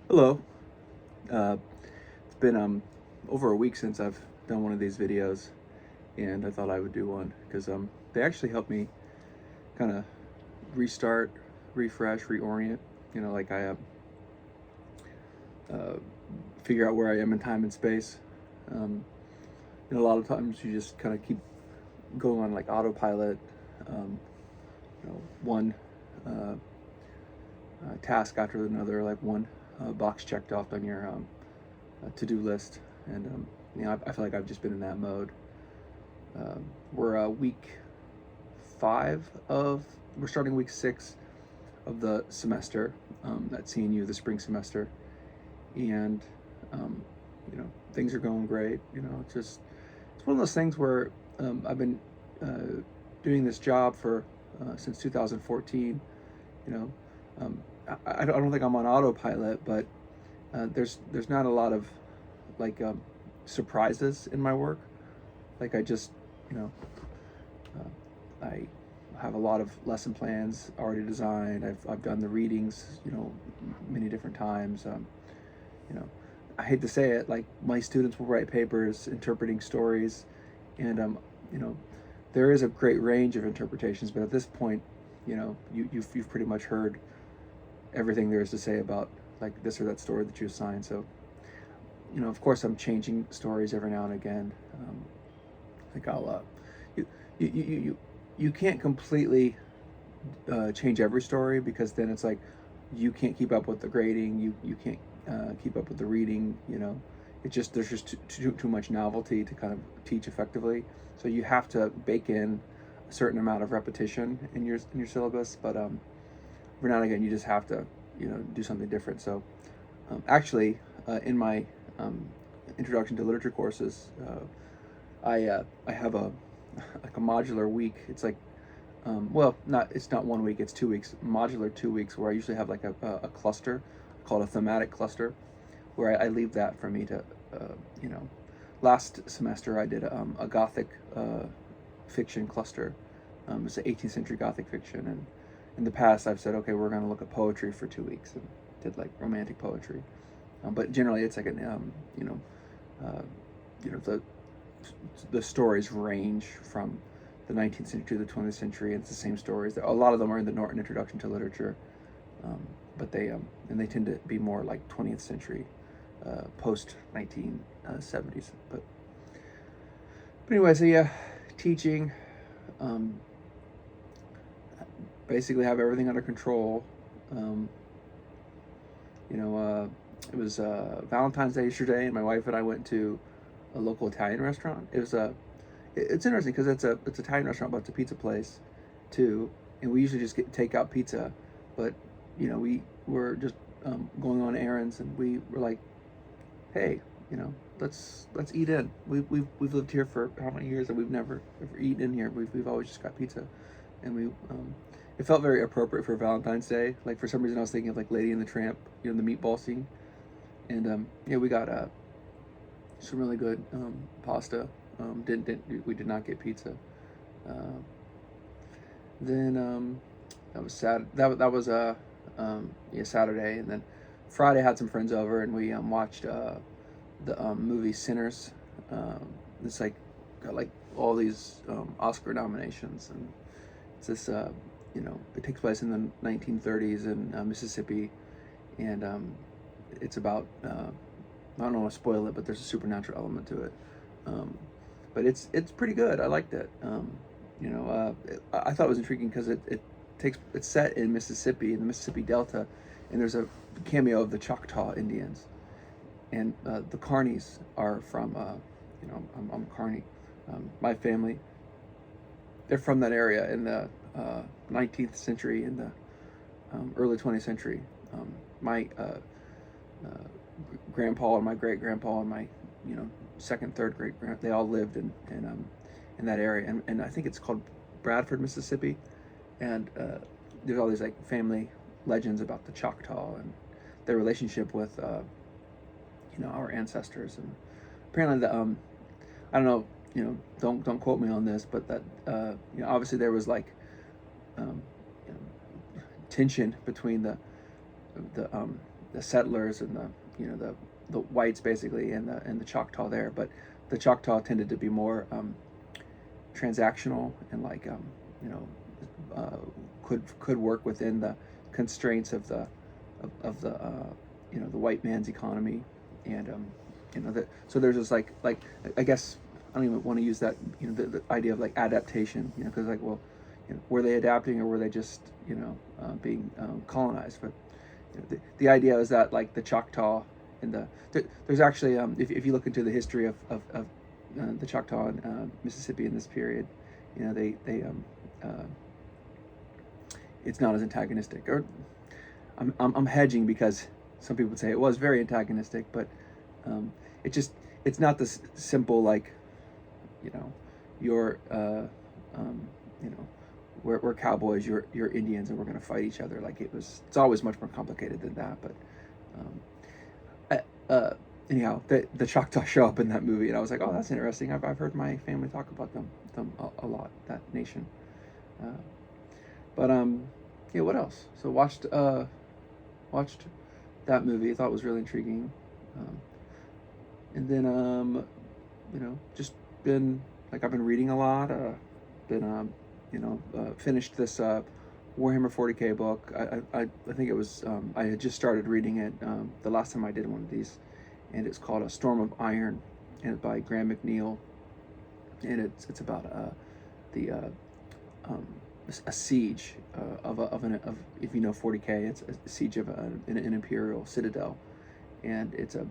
Hello. It's been over a week since I've done one of these videos, and I thought I would do one because they actually help me kind of restart, refresh, reorient. Like I uh, figure out where I am in time and space. Um, a lot of times you just kind of keep going on like autopilot. Um, one uh, task after another, like one box checked off on your to-do list, and I feel like I've just been in that mode. We're week five of we're starting week six of the semester at CNU, the spring semester, and um, things are going great. It's one of those things where I've been doing this job for since 2014. You know, I don't think I'm on autopilot, but there's not a lot of like surprises in my work. Like I just, you know, I have a lot of lesson plans already designed. I've done the readings, many different times. You know, I hate to say it, like my students will write papers interpreting stories, and you know, there is a great range of interpretations. But at this point, you've pretty much heard everything there is to say about like this or that story that you assign. So, of course, I'm changing stories every now and again. Like I'll you you you you you can't completely change every story because then it's like you can't keep up with the grading. You can't keep up with the reading. It's just there's just too much novelty to kind of teach effectively. So you have to bake in a certain amount of repetition in your syllabus. But every now and again, you just have to do something different. So actually, in my introduction to literature courses, I have a like a modular week. It's like it's not 1 week, it's 2 weeks, modular 2 weeks, where I usually have like a cluster called a thematic cluster, where I leave that for me to, you know, last semester I did a Gothic fiction cluster. It's an 18th century Gothic fiction, and in the past I've said, okay, we're going to look at poetry for 2 weeks, and did like romantic poetry. But generally it's like an, uh, the stories range from the 19th century to the 20th century, and it's the same stories. A lot of them are in the Norton Introduction to Literature, um, but they tend to be more like 20th century, post 1970s. But anyway, so yeah, teaching, um, basically have everything under control. Um, it was Valentine's Day yesterday, and my wife and I went to a local Italian restaurant. It's interesting because it's an Italian restaurant, but it's a pizza place too. And we usually just get takeout pizza, but we were just going on errands, and we were like, hey, let's eat in. We've lived here for how many years, and we've never ever eaten in here. We've always just got pizza, and it felt very appropriate for Valentine's Day. Like for some reason, I was thinking of like Lady and the Tramp, the meatball scene, and we got some really good pasta. We did not get pizza. Uh, then that was sad. That was Saturday, and then Friday I had some friends over, and we watched the movie Sinners. It's like got like all these Oscar nominations, and it's this it takes place in the 1930s in Mississippi, and it's about I don't want to spoil it, but there's a supernatural element to it. Um, but it's pretty good. I liked it. I thought it was intriguing because it's set in Mississippi, in the Mississippi Delta, and there's a cameo of the Choctaw Indians, and the Carneys are from I'm Carney. My family, they're from that area in the 19th century, in the early 20th century. My uh, grandpa and my great grandpa and my second, third great grand, they all lived in that area, and I think it's called Bradford, Mississippi, and there's all these like family legends about the Choctaw and their relationship with our ancestors, and apparently the I don't know, don't quote me on this, but that obviously there was like um, you know, tension between the the settlers and the whites basically, and the Choctaw there. But the Choctaw tended to be more transactional and like you know could work within the constraints of the the white man's economy. And so there's this like I guess I don't even want to use that the idea of like adaptation, because like, well, were they adapting, or were they just being colonized? But the idea is that like the Choctaw and there's actually if you look into the history of the Choctaw and Mississippi in this period, they it's not as antagonistic. Or I'm hedging, because some people would say it was very antagonistic, but it's not this simple like you're we're cowboys, you're Indians, and we're going to fight each other. Like it's always much more complicated than that. But anyhow, the Choctaw show up in that movie, and I was like, oh, that's interesting. I've heard my family talk about them a lot, that nation. But yeah, what else? So watched that movie. I thought it was really intriguing. And then just been like, I've been reading a lot. Finished this Warhammer 40K book. I think it was I had just started reading it the last time I did one of these, and it's called A Storm of Iron, and it's by Graham McNeil, and it's about a siege of if you know 40K, it's a siege of an imperial citadel, and it's a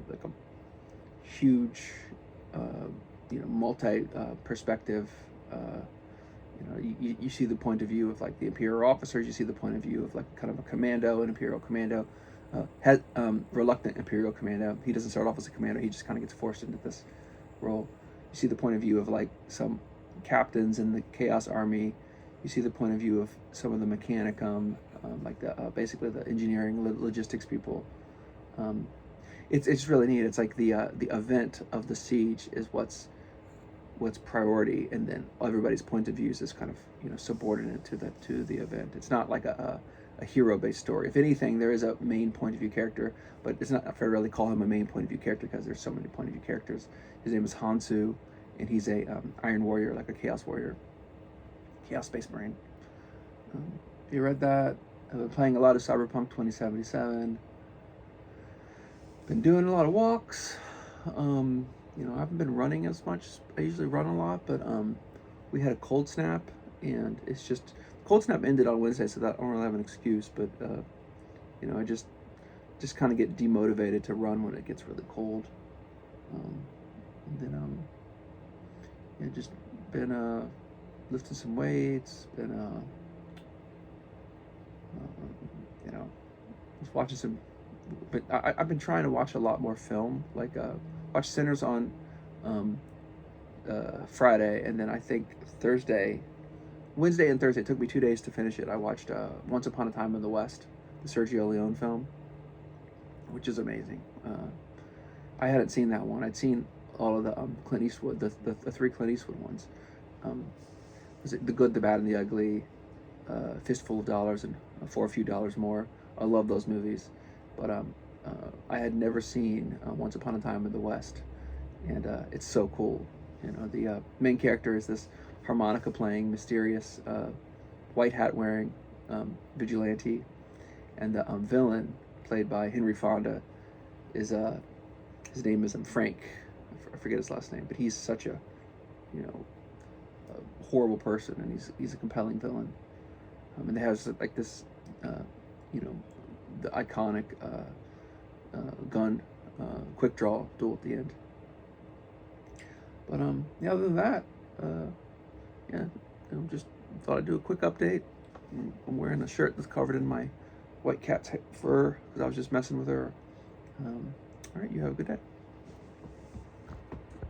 like a huge multi perspective. You see the point of view of like the imperial officers. You see the point of view of like kind of a commando, an imperial commando, reluctant imperial commando. He doesn't start off as a commando. He just kind of gets forced into this role. You see the point of view of like some captains in the Chaos Army. You see the point of view of some of the Mechanicum, like basically the engineering logistics people. It's really neat. It's like the event of the siege is what's priority, and then everybody's point of views is kind of subordinate to the event. It's not like a hero-based story. If anything, there is a main point of view character, but it's not fair to really call him a main point of view character, because there's so many point of view characters. His name is Hansu, and he's a Iron Warrior, like a Chaos Warrior, Chaos Space Marine. If you read that, I've been playing a lot of Cyberpunk 2077. Been doing a lot of walks. I haven't been running as much. I usually run a lot, but we had a cold snap, and it's just cold snap ended on Wednesday, so that I don't really have an excuse. But I just kind of get demotivated to run when it gets really cold. And then just been lifting some weights. Been just watching some. But I've been trying to watch a lot more film, like watch Sinners on Friday, and then I think Wednesday and Thursday, it took me 2 days to finish it. I watched Once Upon a Time in the West, the Sergio Leone film, which is amazing. I hadn't seen that one. I'd seen all of the Clint Eastwood, the three Clint Eastwood ones. Was it The Good, the Bad, and the Ugly, Fistful of Dollars, and For a Few Dollars More? I love those movies. But I had never seen Once Upon a Time in the West, and it's so cool. The main character is this harmonica playing, mysterious, white hat wearing vigilante, and the villain, played by Henry Fonda, is his name is Frank. I forget his last name, but he's such a a horrible person, and he's a compelling villain. And they have like this the iconic gun quick draw duel at the end. But other than that, just thought I'd do a quick update. I'm wearing a shirt that's covered in my white cat's fur because I was just messing with her. All right, you have a good day.